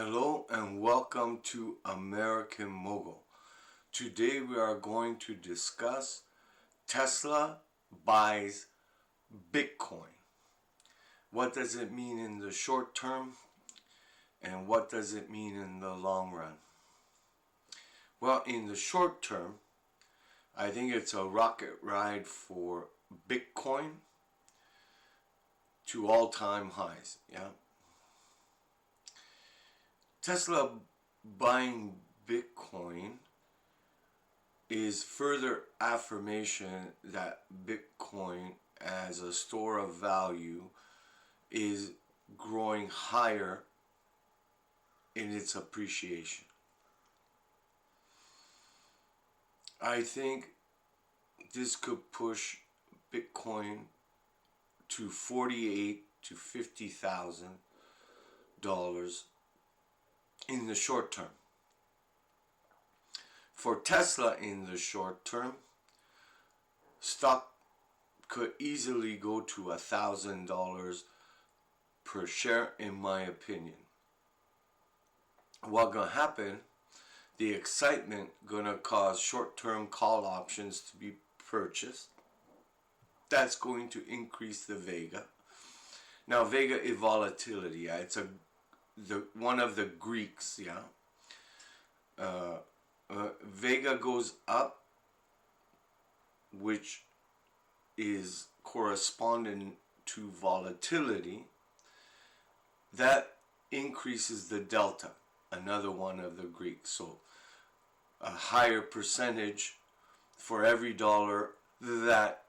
Hello and welcome to American Mogul. Today we are going to discuss Tesla buys Bitcoin. What does it mean in the short term and what does it mean in the long run? Well, in the short term, I think it's a rocket ride for Bitcoin to all-time highs, yeah? Tesla buying Bitcoin is further affirmation that Bitcoin as a store of value is growing higher in its appreciation. I think this could push Bitcoin to $48,000 to $50,000 in the short term. For Tesla in the short term, stock could easily go to $1,000 per share in my opinion. What's gonna happen, the excitement gonna cause short-term call options to be purchased. That's going to increase the Vega. Now Vega is volatility, yeah? It's one of the Greeks, yeah. Vega goes up, which is corresponding to volatility. That increases the delta, another one of the Greeks. So a higher percentage for every dollar that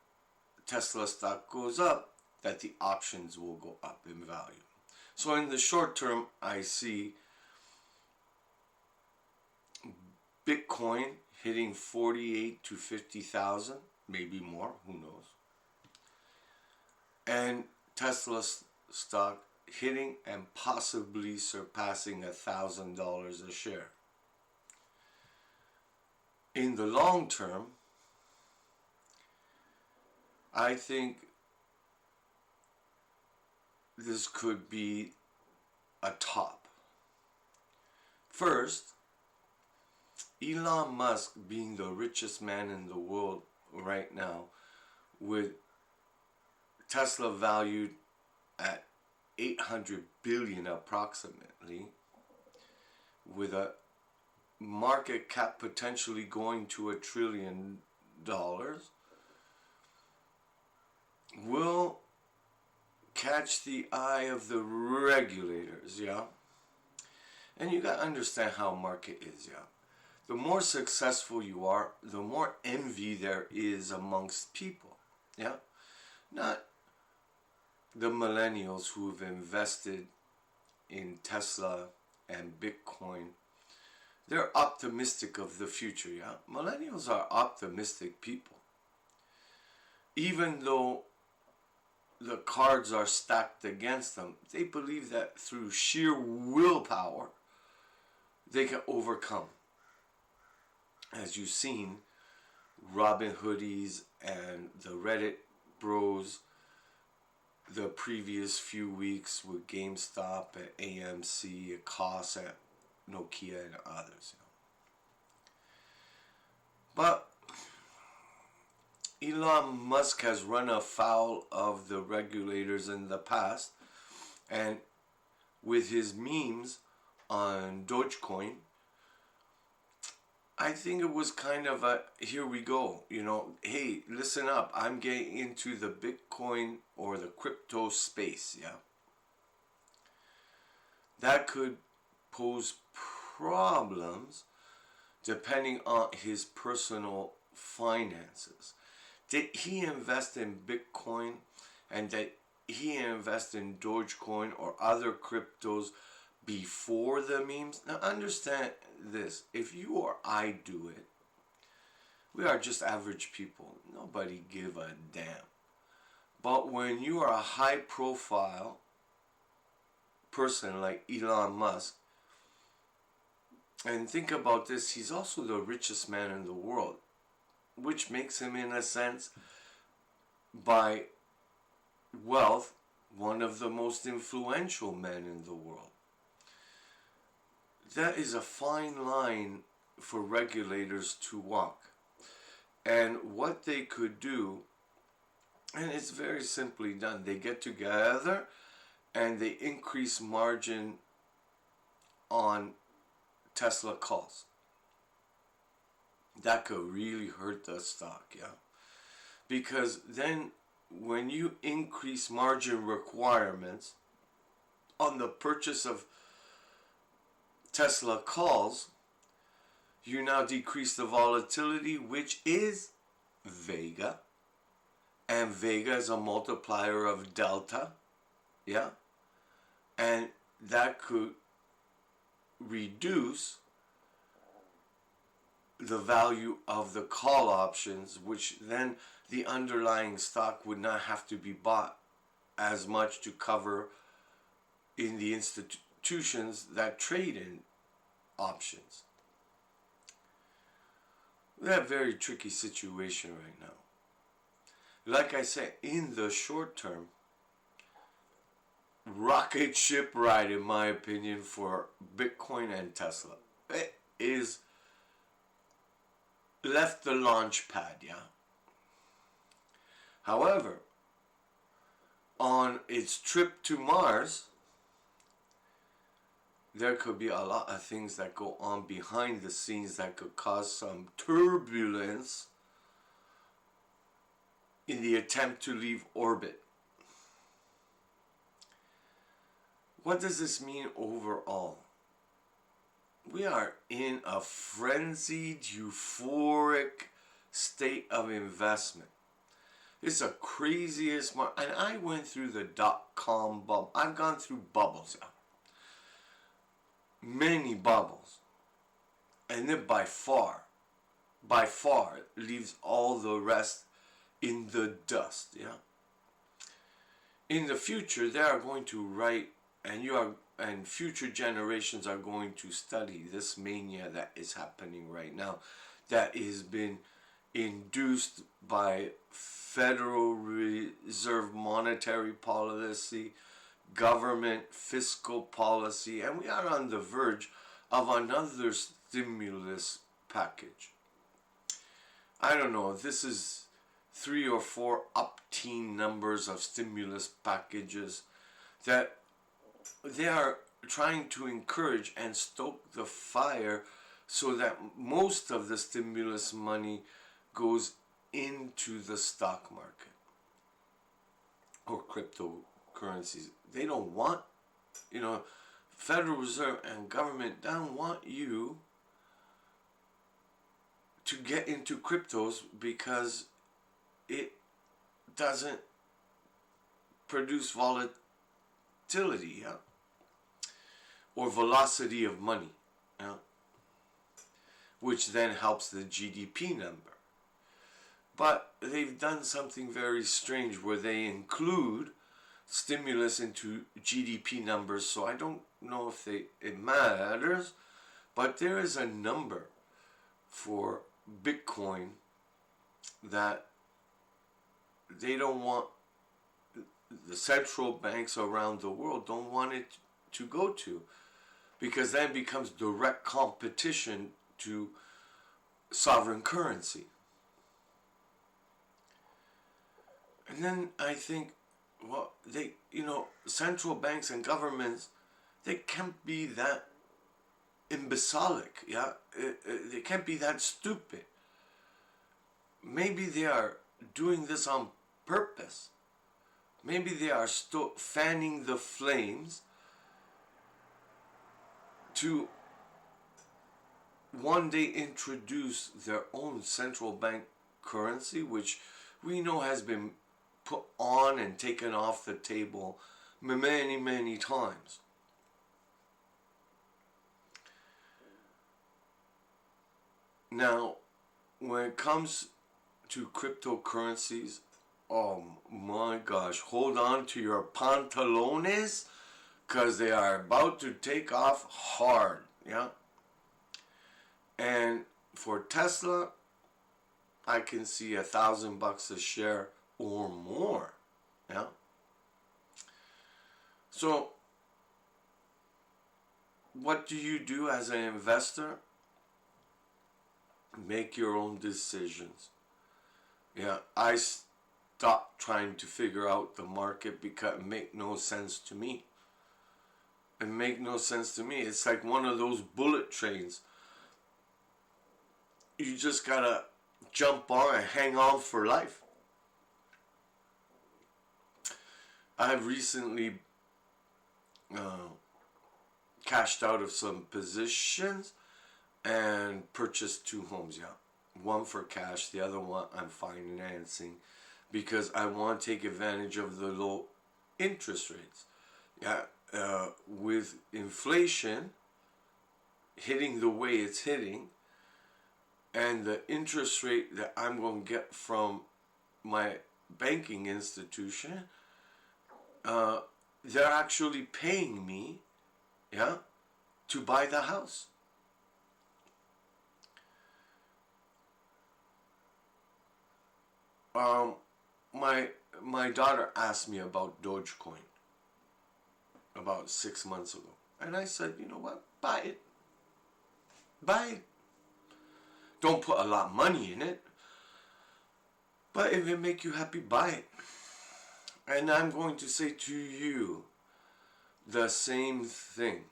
Tesla stock goes up, that the options will go up in value. So in the short term, I see Bitcoin hitting 48 to 50,000, maybe more, who knows. And Tesla stock hitting and possibly surpassing $1,000 a share. In the long term, I think this could be a top. First, Elon Musk being the richest man in the world right now, with Tesla valued at 800 billion approximately, with a market cap potentially going to $1 trillion, will catch the eye of the regulators, yeah? And you gotta understand how market is, yeah? The more successful you are, the more envy there is amongst people, yeah? Not the millennials who've invested in Tesla and Bitcoin. They're optimistic of the future, yeah? Millennials are optimistic people. Even though the cards are stacked against them, they believe that through sheer willpower, they can overcome. As you've seen, Robin Hoodies and the Reddit bros the previous few weeks with GameStop at AMC, at COS, at Nokia, and others. But Elon Musk has run afoul of the regulators in the past, and with his memes on Dogecoin, I think it was kind of a, here we go, hey, listen up, I'm getting into the Bitcoin or the crypto space, yeah? That could pose problems depending on his personal finances. Did he invest in Bitcoin and did he invest in Dogecoin or other cryptos before the memes? Now understand this, if you or I do it, we are just average people. Nobody give a damn. But when you are a high profile person like Elon Musk, and think about this, he's also the richest man in the world, which makes him in a sense, by wealth, one of the most influential men in the world. that is a fine line for regulators to walk. And what they could do, and it's very simply done, they get together and they increase margin on Tesla calls. That could really hurt the stock, yeah. Because then when you increase margin requirements on the purchase of Tesla calls, you now decrease the volatility, which is Vega. And Vega is a multiplier of delta, yeah. And that could reduce the value of the call options, which then the underlying stock would not have to be bought as much to cover in the institutions that trade in options. We have a very tricky situation right now. Like I said, in the short term, rocket ship ride, in my opinion, for Bitcoin and Tesla. It is left the launch pad, yeah. However, on its trip to Mars, there could be a lot of things that go on behind the scenes that could cause some turbulence in the attempt to leave orbit. What does this mean overall? We are in a frenzied, euphoric state of investment. It's the craziest market. And I went through the dot-com bubble. I've gone through bubbles. Many bubbles. And then by far, leaves all the rest in the dust. Yeah. In the future, they are going to write, and future generations are going to study this mania that is happening right now, that has been induced by Federal Reserve monetary policy, government fiscal policy, and we are on the verge of another stimulus package. I don't know if this is 3 or 4 up-teen numbers of stimulus packages that they are trying to encourage and stoke the fire so that most of the stimulus money goes into the stock market or cryptocurrencies. They don't want, Federal Reserve and government don't want you to get into cryptos because it doesn't produce volatility, yeah? Or velocity of money, yeah? Which then helps the GDP number. But they've done something very strange where they include stimulus into GDP numbers, so I don't know if it matters, but there is a number for Bitcoin that they don't want, the central banks around the world don't want it to go to, because then it becomes direct competition to sovereign currency. And then I think, well, central banks and governments, they can't be that imbecilic, yeah? They can't be that stupid. Maybe they are doing this on purpose. Maybe they are fanning the flames to one day introduce their own central bank currency, which we know has been put on and taken off the table many, many times. Now, when it comes to cryptocurrencies, oh my gosh, hold on to your pantalones, because they are about to take off hard, yeah? And for Tesla, I can see $1,000 a share or more, yeah? So, what do you do as an investor? Make your own decisions. Yeah, I stopped trying to figure out the market because it made no sense to me. It made no sense to me. It's like one of those bullet trains. You just gotta jump on and hang on for life. I've recently cashed out of some positions and purchased 2 homes. Yeah, one for cash, the other one I'm financing because I want to take advantage of the low interest rates. Yeah, with inflation hitting the way it's hitting, and the interest rate that I'm going to get from my banking institution, they're actually paying me, yeah, to buy the house. My daughter asked me about Dogecoin about 6 months ago, and I said, you know what, buy it, buy it. Don't put a lot of money in it, but if it make you happy, buy it. And I'm going to say to you the same thing.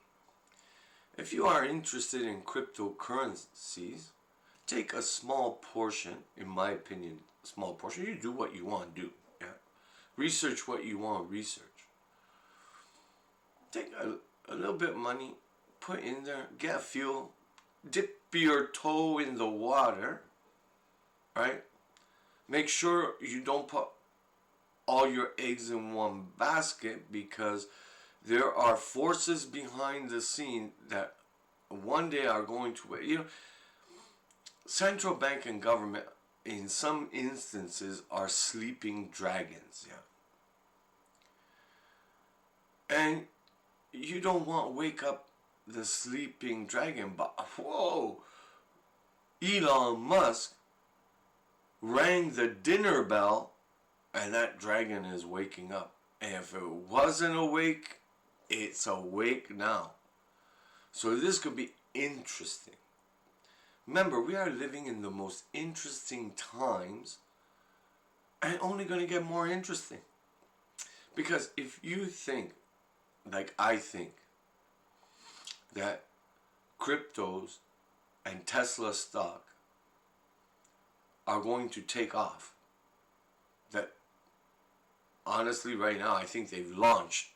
If you are interested in cryptocurrencies, take a small portion, in my opinion, small portion. You do what you want to do. Yeah. Research what you want to research. Take a little bit of money, put in there, get a feel, dip your toe in the water, right? Make sure you don't put all your eggs in one basket, because there are forces behind the scene that one day are going to, central bank and government in some instances are sleeping dragons, yeah. And you don't want to wake up the sleeping dragon, but whoa, Elon Musk rang the dinner bell and that dragon is waking up. And if it wasn't awake, it's awake now. So this could be interesting. Remember, we are living in the most interesting times, and only going to get more interesting. Because if you think, like I think, that cryptos and Tesla stock are going to take off, that honestly right now I think they've launched,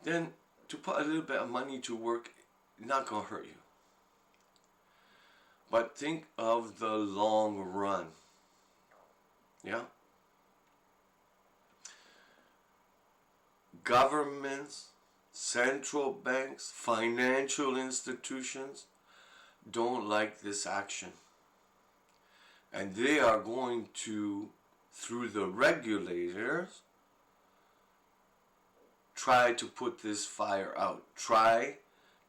then to put a little bit of money to work, not going to hurt you. But think of the long run. Yeah? Governments, central banks, financial institutions don't like this action. And they are going to, through the regulators, try to put this fire out. Try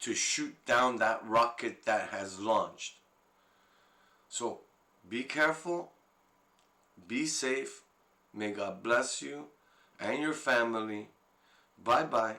to shoot down that rocket that has launched. So be careful, be safe, may God bless you and your family. Bye-bye.